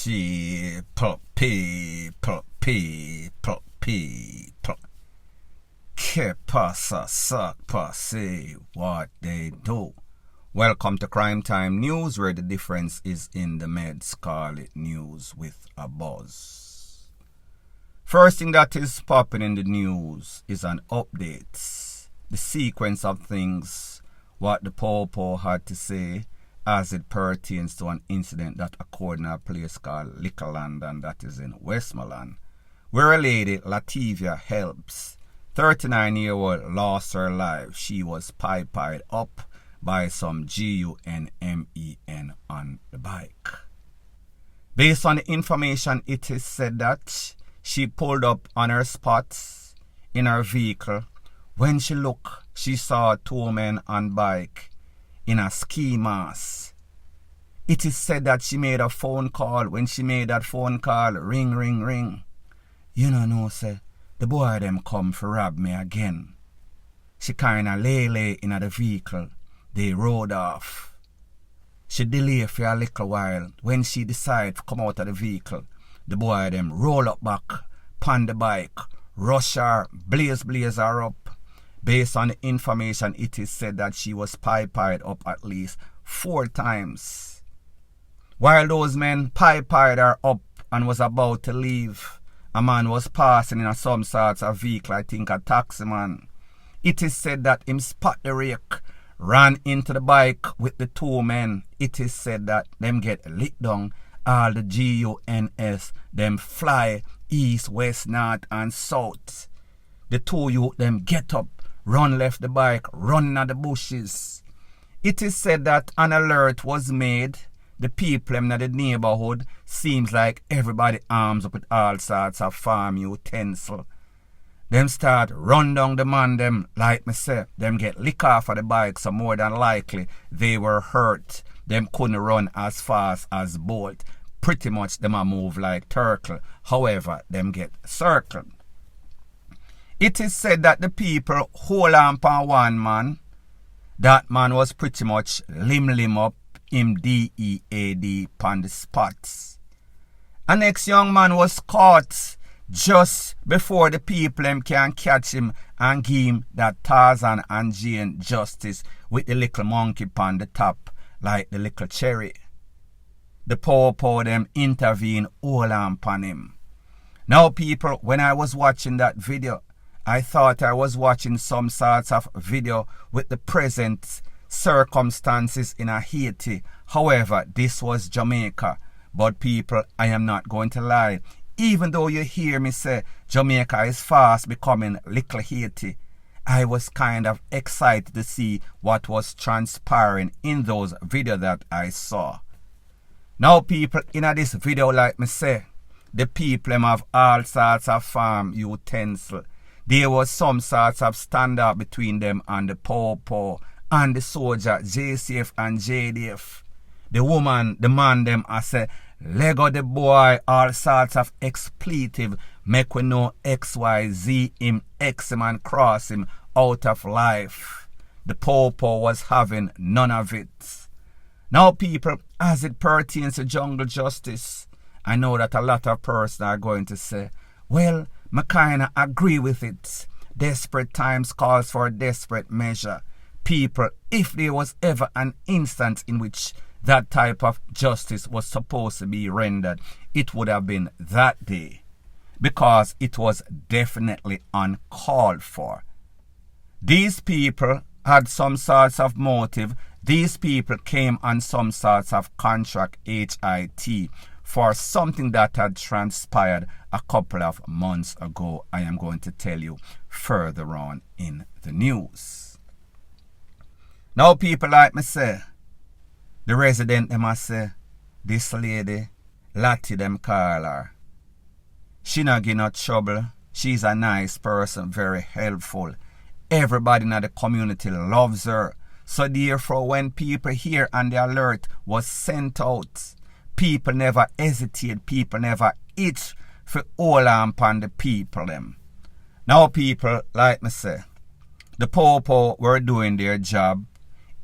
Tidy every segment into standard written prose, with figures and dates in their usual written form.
People. Que pasa, suck, say what they do. Welcome to Crime Time News, where the difference is in the meds. Call it news with a buzz. First thing that is popping in the news is an update. The sequence of things, what the Popo had to say as it pertains to an incident that occurred in a place called Liquorland, and that is in Westmoreland, where a lady, Lativia Helps, 39-year-old, lost her life. She was pied up by some GUNMEN on the bike. Based on the information, it is said that she pulled up on her spots in her vehicle. When she looked, she saw two men on bike in a ski mask. It is said that she made a phone call. When she made that phone call, ring, ring, ring. You know, say, the boy them come for rob me again. She kinda lay in the vehicle. They rode off. She delayed for a little while. When she decided to come out of the vehicle, the boy them roll up back, pon the bike, rush her, blaze her up. Based on the information, it is said that she was pied up at least 4 times. While those men pied her up and was about to leave, a man was passing in some sorts of vehicle, I think a taxi man. It is said that him spot the rake, ran into the bike with the 2 men. It is said that them get lit down. All the GUNS, them fly east, west, north and south. The 2 youth them get up, run left the bike, run at the bushes. It is said that an alert was made. The people in the neighborhood seems like everybody arms up with all sorts of farm utensil. Them start run down the man them, like me say, them get lick off of the bike, so more than likely they were hurt. Them couldn't run as fast as bolt. Pretty much them a move like turtle. However, them get circled. It is said that the people hold on for one man. That man was pretty much limb up, him DEAD on the spots. A next young man was caught just before the people can catch him and give him that Tarzan and Jane justice with the little monkey on the top like the little cherry. The Popo them intervene all on him. Now people, when I was watching that video, I thought I was watching some sorts of video with the present circumstances in Haiti. However, this was Jamaica. But people, I am not going to lie. Even though you hear me say Jamaica is fast becoming little Haiti, I was kind of excited to see what was transpiring in those videos that I saw. Now people, in this video, like me say, the people them have all sorts of farm utensil. There was some sorts of standoff between them and the Popo and the soldier, JCF and JDF. The woman, the man them, I say, Lego the boy, all sorts of expletive, make we know XYZ him, X him and cross him out of life. The Popo was having none of it. Now people, as it pertains to jungle justice, I know that a lot of persons are going to say, well, I kinda agree with it. Desperate times calls for a desperate measure. People, if there was ever an instance in which that type of justice was supposed to be rendered, it would have been that day, because it was definitely uncalled for. These people had some sorts of motive. These people came on some sorts of contract, HIT, for something that had transpired a couple of months ago. I am going to tell you further on in the news. Now people, like me say, the resident them a say, this lady, Latty them call her. She not give no trouble. She's a nice person, very helpful. Everybody in the community loves her. So therefore, when people hear and the alert was sent out, people never hesitate, people never itch for all upon the people them. Now people, like me say, the Popo were doing their job.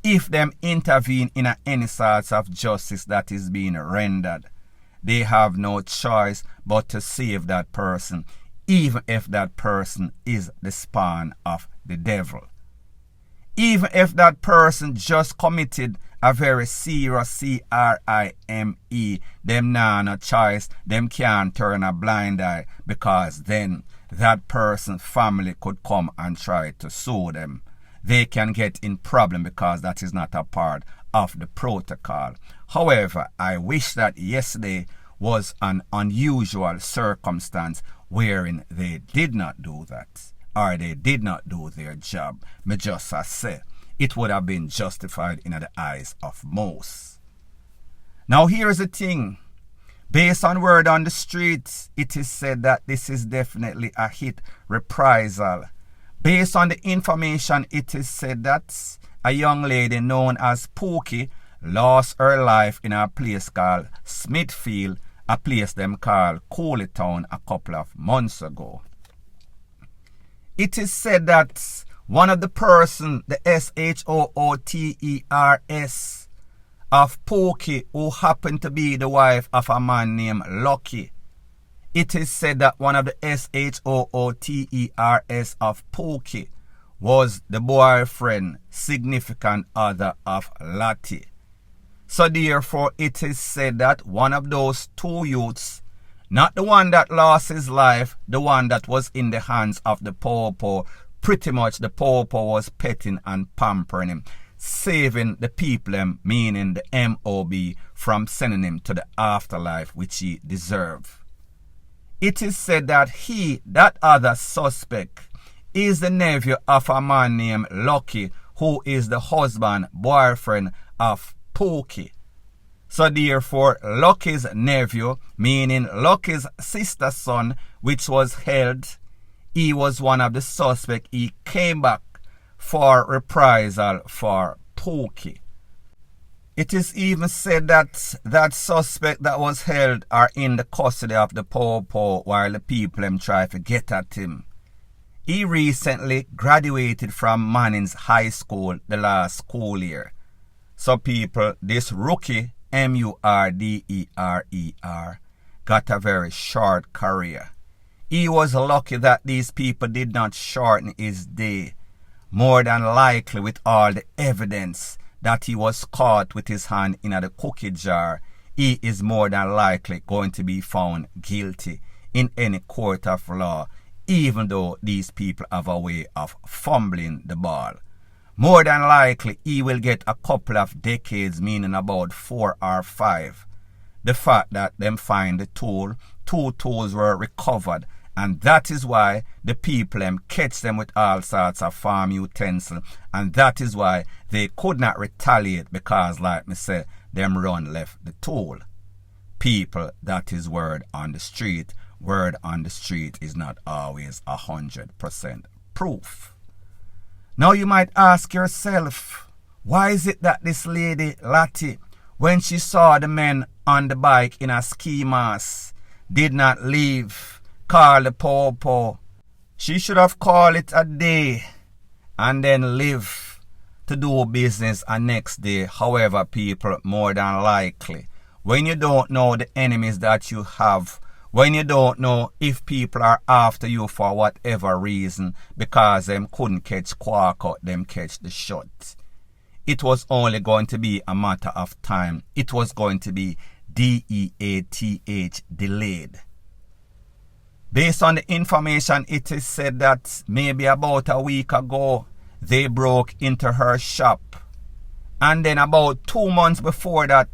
If them intervene in any sorts of justice that is being rendered, they have no choice but to save that person, even if that person is the spawn of the devil. Even if that person just committed a very serious crime, them nah no choice, them can't turn a blind eye, because then that person's family could come and try to sue them. They can get in problem because that is not a part of the protocol. However, I wish that yesterday was an unusual circumstance wherein they did not do that, or they did not do their job. Me just say it would have been justified in the eyes of most. Now here's the thing. Based on word on the streets, it is said that this is definitely a hit reprisal. Based on the information, it is said that a young lady known as Pookie lost her life in a place called Smithfield, a place them called Cooleytown, a couple of months ago. It is said that one of the person, the SHOOTERS of Pookie, who happened to be the wife of a man named Lucky. It is said that one of the SHOOTERS of Pookie was the boyfriend, significant other of Latty. So therefore, it is said that one of those two youths, not the one that lost his life, the one that was in the hands of the Popo, pretty much the Popo was petting and pampering him, saving the people, meaning the MOB, from sending him to the afterlife which he deserved. It is said that he, that other suspect, is the nephew of a man named Lucky, who is the husband, boyfriend of Pookie. So therefore, Lucky's nephew, meaning Lucky's sister's son, which was held, he was one of the suspects. He came back for reprisal for Pookie. It is even said that that suspect that was held are in the custody of the Popo while the people try to get at him. He recently graduated from Manning's High School the last school year. So people, this rookie, MURDERER, got a very short career. He was lucky that these people did not shorten his day. More than likely, with all the evidence that he was caught with his hand in the cookie jar, he is more than likely going to be found guilty in any court of law, even though these people have a way of fumbling the ball. More than likely, he will get a couple of decades, meaning about 4 or 5. The fact that them find the tool, 2 tools were recovered, and that is why the people catch them with all sorts of farm utensils, and that is why they could not retaliate, because like me say, them run left the tool. People, that is word on the street. Word on the street is not always 100% proof. Now you might ask yourself, why is it that this lady Latty, when she saw the men on the bike in a ski mask, did not leave, call the Popo? She should have called it a day and then live to do business a next day. However, people, more than likely, when you don't know the enemies that you have, when you don't know if people are after you for whatever reason, because them couldn't catch Quark out, them catch the shot. It was only going to be a matter of time. It was going to be DEATH, delayed. Based on the information, it is said that maybe about a week ago, they broke into her shop. And then about 2 months before that,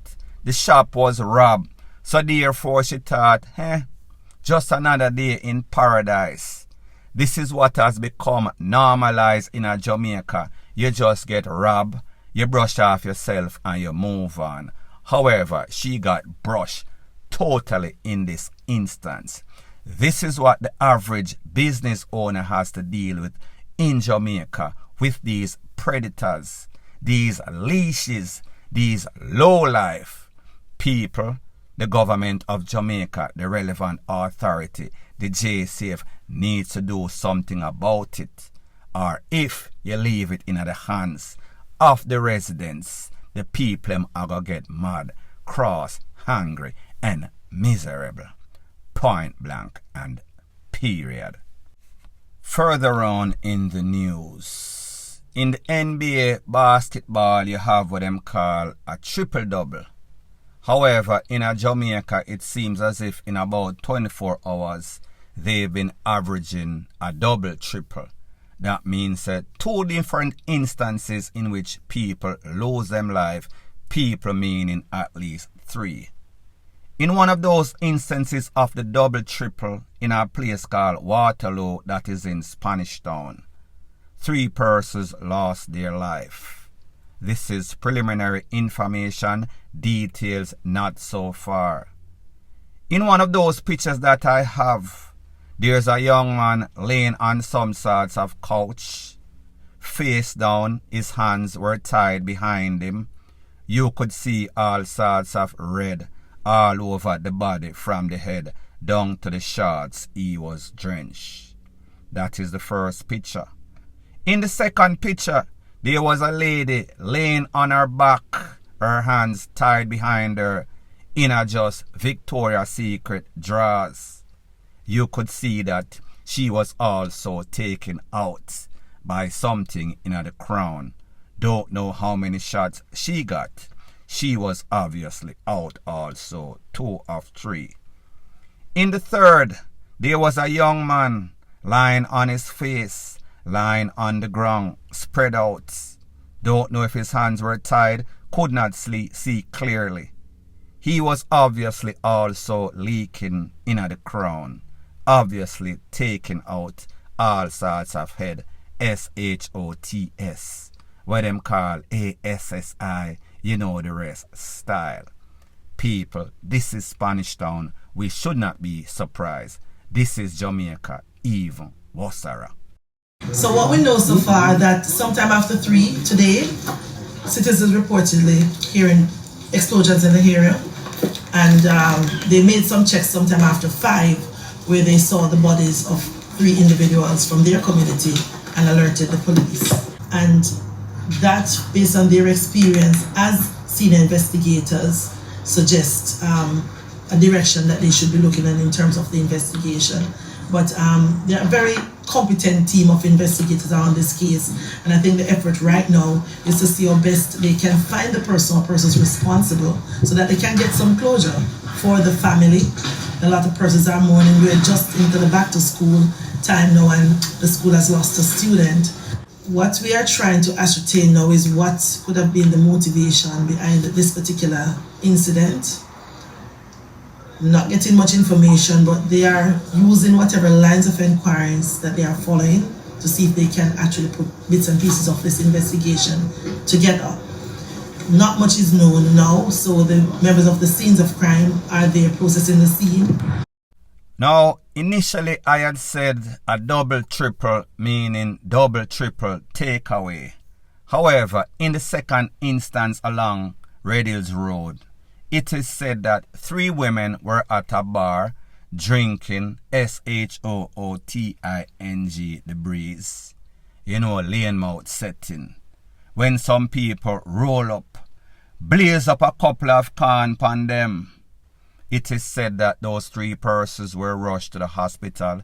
the shop was robbed. So therefore she thought, just another day in paradise. This is what has become normalized in Jamaica. You just get robbed, you brush off yourself and you move on. However, she got brushed totally in this instance. This is what the average business owner has to deal with in Jamaica, with these predators, these leashes, these low-life people. The government of Jamaica, the relevant authority, the JCF, needs to do something about it. Or if you leave it in the hands of the residents, the people are going to get mad, cross, hungry, and miserable. Point blank and period. Further on in the news, in the NBA basketball, you have what them call a triple-double. However, in Jamaica, it seems as if in about 24 hours, they've been averaging a double-triple. That means two different instances in which people lose them life, people meaning at least 3. In one of those instances of the double-triple in a place called Waterloo that is in Spanish Town, 3 persons lost their life. This is preliminary information, details not so far. In one of those pictures that I have, there's a young man laying on some sorts of couch, face down, his hands were tied behind him. You could see all sorts of red all over the body from the head down to the shorts. He was drenched. That is the first picture. In the second picture, there was a lady laying on her back, her hands tied behind her in a just Victoria's Secret drawers. You could see that she was also taken out by something in the crown. Don't know how many shots she got. She was obviously out also, 2 of 3. In the third, there was a young man lying on his face, lying on the ground, spread out. Don't know if his hands were tied, could not see clearly. He was obviously also leaking in the crown, obviously taking out all sorts of head, SHOTS, what them call ASSI, you know the rest style. People, this is Spanish Town. We should not be surprised. This is Jamaica, even Wassara. So what we know so far that sometime after 3 today, citizens reportedly hearing explosions in the area, and they made some checks sometime after 5 where they saw the bodies of 3 individuals from their community and alerted the police. And that, based on their experience as senior investigators, suggests a direction that they should be looking at in terms of the investigation. But they're a very competent team of investigators on this case, and I think the effort right now is to see how best they can find the person or persons responsible so that they can get some closure for the family. A lot of persons are mourning. We're just into the back to school time now, and the school has lost a student. What we are trying to ascertain now is what could have been the motivation behind this particular incident. Not getting much information, but they are using whatever lines of inquiries that they are following to see if they can actually put bits and pieces of this investigation together. Not much is known now, so the members of the scenes of crime are there processing the scene. Now, initially I had said a double-triple, meaning double-triple takeaway. However, in the second instance along Red Hills Road, it is said that 3 women were at a bar drinking SHOOTING, the breeze. You know, lane mouth setting. When some people roll up, blaze up a couple of can upon them. It is said that those 3 persons were rushed to the hospital.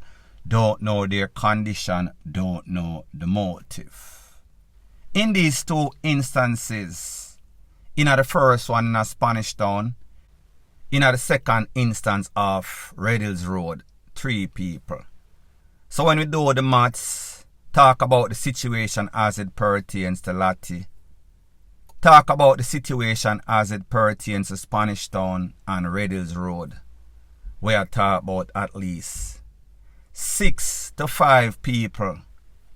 Don't know their condition, don't know the motive. In these 2 instances, in the first one in a Spanish Town, in the second instance of Red Hills Road, 3 people. So when we do the maths, talk about the situation as it pertains to Latty, talk about the situation as it pertains to Spanish Town and Red Hills Road, we are talking about at least 6 to 5 people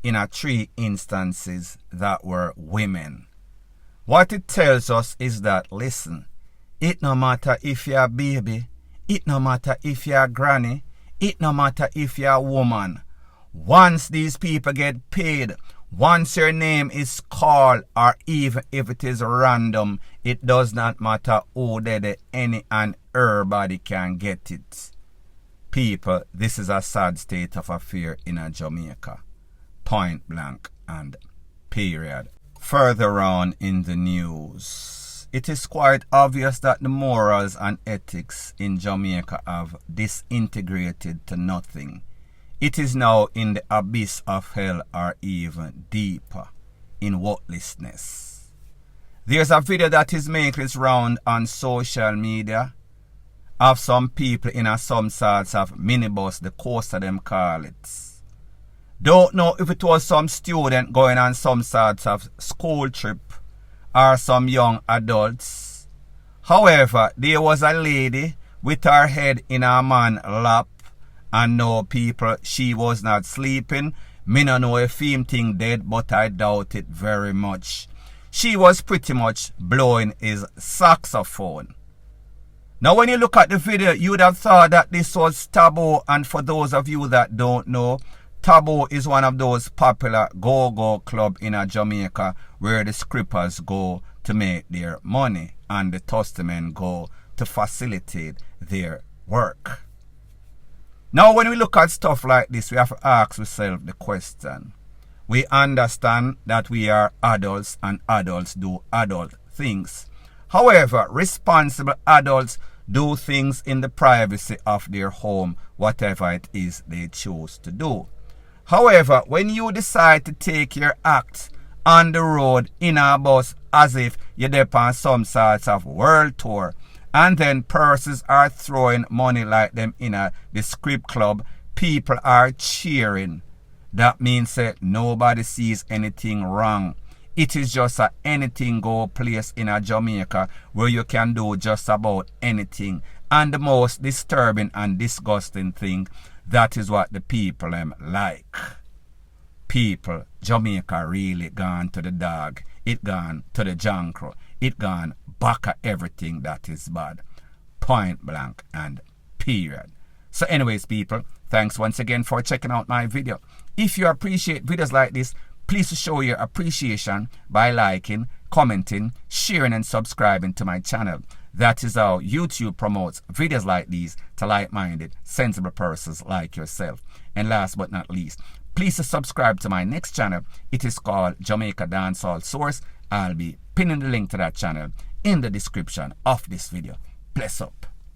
in 3 instances that were women. What it tells us is that, listen, it no matter if you're a baby, it no matter if you're a granny, it no matter if you're a woman. Once these people get paid, once your name is called, or even if it is random, it does not matter who did it, any and everybody can get it. People, this is a sad state of affair in Jamaica. Point blank and period. Further on in the news, it is quite obvious that the morals and ethics in Jamaica have disintegrated to nothing. It is now in the abyss of hell or even deeper in worthlessness. There's a video that is making its round on social media of some people in some sorts of minibus, the coaster them call it. Don't know if it was some student going on some sorts of school trip or some young adults. However, there was a lady with her head in a man's lap, and no people, she was not sleeping. Me no know if him thing dead, but I doubt it very much. She was pretty much blowing his saxophone. Now when you look at the video, you would have thought that this was Taboo, and for those of you that don't know, Taboo is one of those popular go-go club in Jamaica where the scrippers go to make their money and the testament go to facilitate their work. Now when we look at stuff like this, we have to ask ourselves the question. We understand that we are adults and adults do adult things. However, responsible adults do things in the privacy of their home, whatever it is they choose to do. However, when you decide to take your act on the road in a bus as if you're on some sorts of world tour, and then persons are throwing money like them in the script club, people are cheering. That means that nobody sees anything wrong. It is just a anything go place in Jamaica where you can do just about anything. And the most disturbing and disgusting thing, that is what the people like. People, Jamaica really gone to the dog. It gone to the jankro. It gone back at everything that is bad. Point blank and period. So anyways, people, thanks once again for checking out my video. If you appreciate videos like this, please show your appreciation by liking, commenting, sharing and subscribing to my channel. That is how YouTube promotes videos like these to like-minded, sensible persons like yourself. And last but not least, please subscribe to my next channel. It is called Jamaica Dancehall Source. I'll be pinning the link to that channel in the description of this video. Bless up.